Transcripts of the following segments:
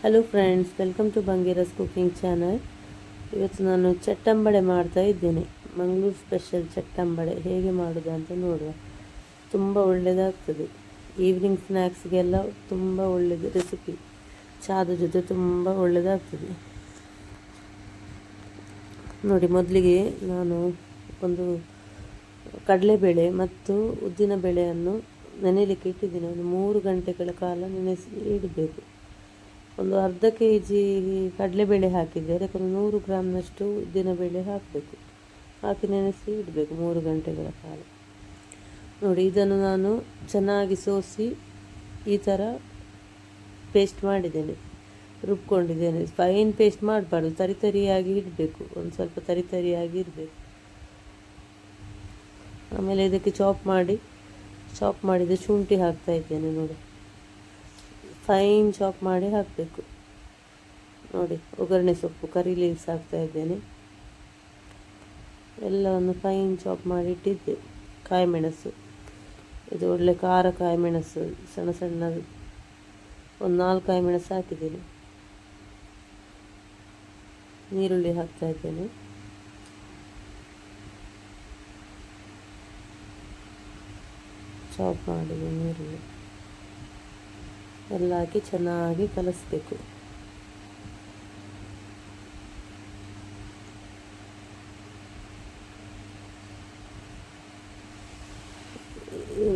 Hello friends, welcome to ಬಂಗೀರಸ್ cooking channel. ಇವತ್ತು ನಾನು ಚಟ್ಟಂಬಡೆ ಮಾಡ್ತಾ ಇದ್ದೇನೆ. ಮಂಗಳೂರು ಸ್ಪೆಷಲ್ ಚಟ್ಟಂಬಡೆ ಹೇಗೆ ಮಾಡೋದು ಅಂತ ನೋಡುವ. ತುಂಬ ಒಳ್ಳೆಯದಾಗ್ತದೆ. ಈವ್ನಿಂಗ್ ಸ್ನ್ಯಾಕ್ಸ್ಗೆಲ್ಲ ತುಂಬ ಒಳ್ಳೆಯದು ರೆಸಿಪಿ. ಚಾದ ಜೊತೆ ತುಂಬ ಒಳ್ಳೆಯದಾಗ್ತದೆ. ನೋಡಿ, ಮೊದಲಿಗೆ ನಾನು ಒಂದು ಕಡಲೆಬೇಳೆ ಮತ್ತು ಉದ್ದಿನ ಬೇಳೆಯನ್ನು ನೆನೆಯಲಿಕ್ಕೆ ಇಟ್ಟಿದ್ದೀನಿ. ಒಂದು 3 ಗಂಟೆಗಳ ಕಾಲ ನೆನೆಸಿ ಇಡಬೇಕು. ಒಂದು ಅರ್ಧ kg ಕಡಲೆಬೇಳೆ ಹಾಕಿದ್ದೆ, ಅದಕ್ಕೆ 100 ಗ್ರಾಮ್ನಷ್ಟು ಉದ್ದಿನಬೇಳೆ ಹಾಕಬೇಕು. ಹಾಕಿ ನೆನೆಸಿ ಇಡಬೇಕು 3 ಗಂಟೆಗಳ ಕಾಲ. ನೋಡಿ, ಇದನ್ನು ನಾನು ಚೆನ್ನಾಗಿ ಸೋಸಿ ಈ ಥರ ಪೇಸ್ಟ್ ಮಾಡಿದ್ದೇನೆ, ರುಬ್ಕೊಂಡಿದ್ದೇನೆ. ಫೈನ್ ಪೇಸ್ಟ್ ಮಾಡಬಾರ್ದು, ತರಿಯಾಗಿ ಇಡಬೇಕು. ಒಂದು ಸ್ವಲ್ಪ ತರಿಯಾಗಿ ಇರಬೇಕು. ಆಮೇಲೆ ಇದಕ್ಕೆ ಚಾಪ್ ಮಾಡಿದ ಶುಂಠಿ ಹಾಕ್ತಾ ಇದ್ದೇನೆ. ನೋಡಿ, ಫೈನ್ ಚಾಪ್ ಮಾಡಿ ಹಾಕಬೇಕು. ನೋಡಿ, ಒಗ್ಗರಣೆ ಸೊಪ್ಪು, ಕರಿ ಲೀವ್ಸ್ ಹಾಕ್ತಾ ಇದ್ದೇನೆ. ಎಲ್ಲವನ್ನು ಫೈನ್ ಚಾಪ್ ಮಾಡಿ ಇಟ್ಟಿದ್ದೆ. ಕಾಯಿ ಮೆಣಸು, ಇದು ಒಳ್ಳೆ ಖಾರ ಕಾಯಿ ಮೆಣಸು, ಸಣ್ಣ ಸಣ್ಣ ಒಂದು 4 ಕಾಯಿ ಮೆಣಸು ಹಾಕಿದ್ದೀನಿ. ನೀರುಳ್ಳಿ ಹಾಕ್ತಾ ಇದ್ದೇನೆ. ಚಾಪ್ ಮಾಡಿದೆ ನೀರುಳ್ಳಿ ಎಲ್ಲ ಹಾಕಿ ಚೆನ್ನಾಗಿ ಕಲಿಸ್ಬೇಕು.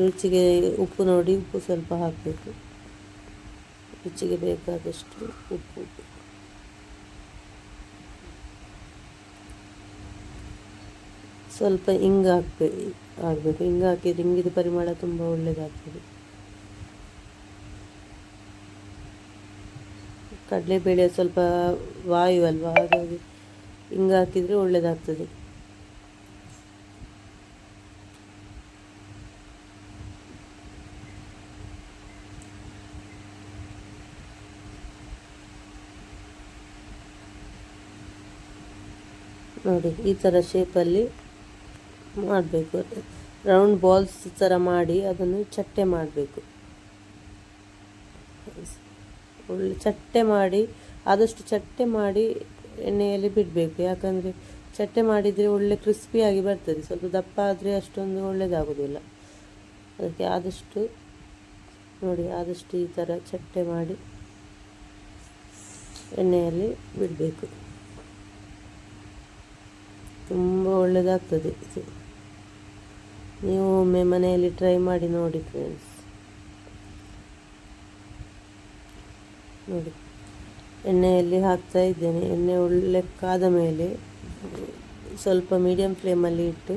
ರುಚಿಗೆ ಉಪ್ಪು ನೋಡಿ, ಉಪ್ಪು ಸ್ವಲ್ಪ ಹಾಕಬೇಕು. ರುಚಿಗೆ ಬೇಕಾದಷ್ಟು ಉಪ್ಪು. ಸ್ವಲ್ಪ ಹಿಂಗೆ ಆಗಬೇಕು. ಹಿಂಗೆ ಹಾಕಿದ್ರೆ ಹಿಂಗಿದ ಪರಿಮಳ ತುಂಬ ಒಳ್ಳೆಯದಾಗ್ತದೆ. ಕಡಲೆಬೇಳೆ ಸ್ವಲ್ಪ ವಾಯು ಅಲ್ವಾ, ಹಾಗಾಗಿ ಹಿಂಗೆ ಹಾಕಿದರೆ ಒಳ್ಳೆಯದಾಗ್ತದೆ. ನೋಡಿ, ಈ ಥರ ಶೇಪಲ್ಲಿ ಮಾಡಬೇಕು. ರೌಂಡ್ ಬಾಲ್ಸ್ ಥರ ಮಾಡಿ ಅದನ್ನು ಚಟ್ಟೆ ಮಾಡಬೇಕು. ಒಳ್ಳೆ ಚಟ್ಟೆ ಮಾಡಿ, ಆದಷ್ಟು ಚಟ್ಟೆ ಮಾಡಿ ಎಣ್ಣೆಯಲ್ಲಿ ಬಿಡಬೇಕು. ಯಾಕಂದರೆ ಚಟ್ಟೆ ಮಾಡಿದರೆ ಒಳ್ಳೆ ಕ್ರಿಸ್ಪಿಯಾಗಿ ಬರ್ತದೆ. ಸ್ವಲ್ಪ ದಪ್ಪ ಆದರೆ ಅಷ್ಟೊಂದು ಒಳ್ಳೆಯದಾಗೋದಿಲ್ಲ. ಅದಕ್ಕೆ ಆದಷ್ಟು ನೋಡಿ, ಆದಷ್ಟು ಈ ಥರ ಚಟ್ಟೆ ಮಾಡಿ ಎಣ್ಣೆಯಲ್ಲಿ ಬಿಡಬೇಕು. ತುಂಬ ಒಳ್ಳೆಯದಾಗ್ತದೆ ಇದು. ನೀವು ಒಮ್ಮೆ ಮನೆಯಲ್ಲಿ ಟ್ರೈ ಮಾಡಿ ನೋಡಿ ಫ್ರೆಂಡ್ಸ್. ನೋಡಿ, ಎಣ್ಣೆಯಲ್ಲಿ ಹಾಕ್ತಾ ಇದ್ದೇನೆ. ಎಣ್ಣೆ ಒಳ್ಳೆ ಕಾದ ಮೇಲೆ ಸ್ವಲ್ಪ ಮೀಡಿಯಮ್ ಫ್ಲೇಮಲ್ಲಿ ಇಟ್ಟು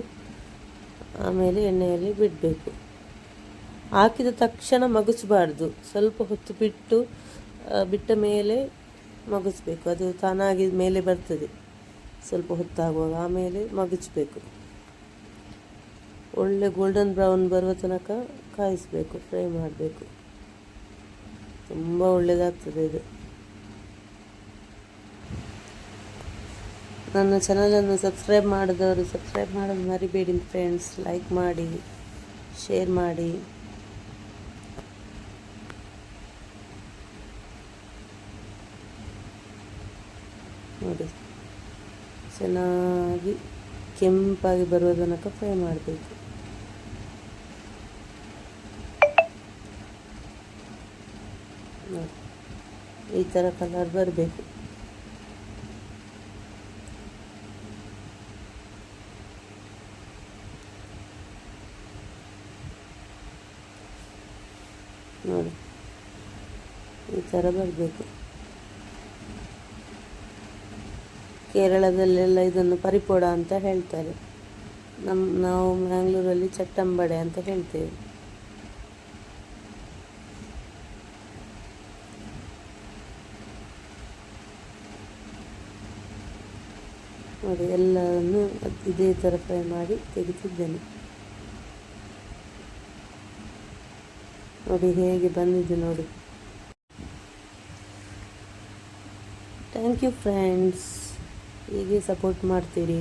ಆಮೇಲೆ ಎಣ್ಣೆಯಲ್ಲಿ ಬಿಡಬೇಕು. ಹಾಕಿದ ತಕ್ಷಣ ಮಗುಚಬಾರ್ದು, ಸ್ವಲ್ಪ ಹೊತ್ತು ಬಿಟ್ಟ ಮೇಲೆ ಮಗುಚಬೇಕು. ಅದು ತಾನಾಗಿ ಮೇಲೆ ಬರ್ತದೆ ಸ್ವಲ್ಪ ಹೊತ್ತಾಗುವಾಗ. ಆಮೇಲೆ ಮಗುಚಬೇಕು. ಒಳ್ಳೆ ಗೋಲ್ಡನ್ ಬ್ರೌನ್ ಬರುವ ತನಕ ಕಾಯಿಸಬೇಕು, ಫ್ರೈ ಮಾಡಬೇಕು. ತುಂಬ ಒಳ್ಳೆಯದಾಗ್ತದೆ ಇದು. ನನ್ನ ಚಾನಲನ್ನು ಸಬ್ಸ್ಕ್ರೈಬ್ ಮಾಡಿದವರು ಸಬ್ಸ್ಕ್ರೈಬ್ ಮಾಡೋದು ಮರಿಬೇಡಿ ಫ್ರೆಂಡ್ಸ್. ಲೈಕ್ ಮಾಡಿ, ಶೇರ್ ಮಾಡಿ. ನೋಡಿ, ಚೆನ್ನಾಗಿ ಕೆಂಪಾಗಿ ಬರುವ ತನಕ ಫ್ರೈ ಮಾಡಬೇಕು. ನೋಡಿ, ಈ ಥರ ಕಲರ್ ಬರಬೇಕು. ನೋಡಿ, ಈ ಥರ ಬರಬೇಕು. ಕೇರಳದಲ್ಲೆಲ್ಲ ಇದನ್ನು ಪರಿಪೋಡ ಅಂತ ಹೇಳ್ತಾರೆ. ನಾವು ಮ್ಯಾಂಗ್ಳೂರಲ್ಲಿ ಚಟ್ಟಂಬಡೆ ಅಂತ ಹೇಳ್ತೇವೆ. ನೋಡಿ, ಎಲ್ಲವನ್ನು ಇದೇ ಥರ ಫ್ರೈ ಮಾಡಿ ತೆಗಿತಿದ್ದೇನೆ. ನೋಡಿ ಹೇಗೆ ಬಂದಿದೆ ನೋಡಿ. Thank you friends. ಹೀಗೆ ಸಪೋರ್ಟ್ ಮಾಡ್ತೀರಿ.